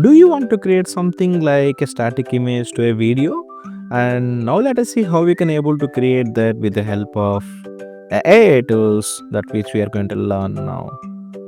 Do you want to create something like a static image to a video? And now let us see how we can able to create that with the help of AI tools that which we are going to learn now.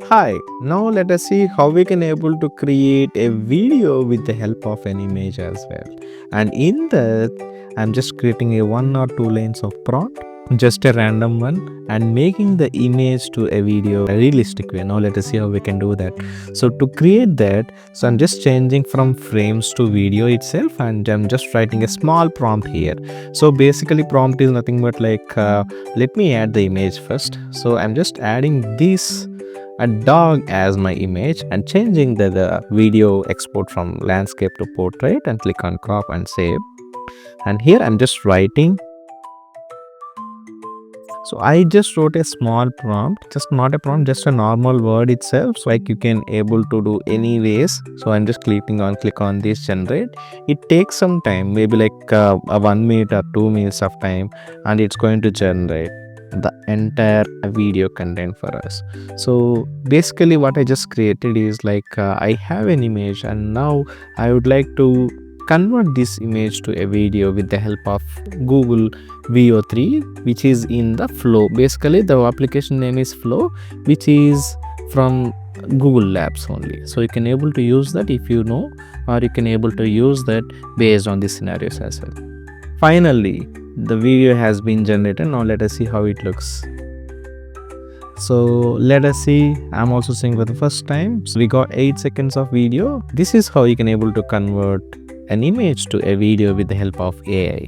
Hi, now let us see how we can able to create a video with the help of an image as well. And in that, I'm just creating a 1 or 2 lines of prompt, just a random one, and making the image to a video a realistic way. Now let us see how we can do that. So to create that, so I'm just changing from frames to video itself, and I'm just writing a small prompt here. So basically prompt is nothing but like let me add the image first. So I'm just adding this a dog as my image and changing the video export from landscape to portrait, and click on crop and save. And here I'm just writing. So I just wrote a small prompt, just not a prompt, just a normal word itself, so like you can able to do anyways. So I'm just click on this generate. It takes some time, maybe like a 1 minute or 2 minutes of time, and it's going to generate the entire video content for us. So basically what I just created is like I have an image, and now I would like to convert this image to a video with the help of Google VO3, which is in the Flow. Basically the application name is Flow, which is from Google Labs only. So you can able to use that if you know, or you can able to use that based on the scenarios as well. Finally, the video has been generated. Now let us see how it looks. So let us see, I'm also seeing for the first time. So we got 8 seconds of video. This is how you can able to convert an image to a video with the help of AI.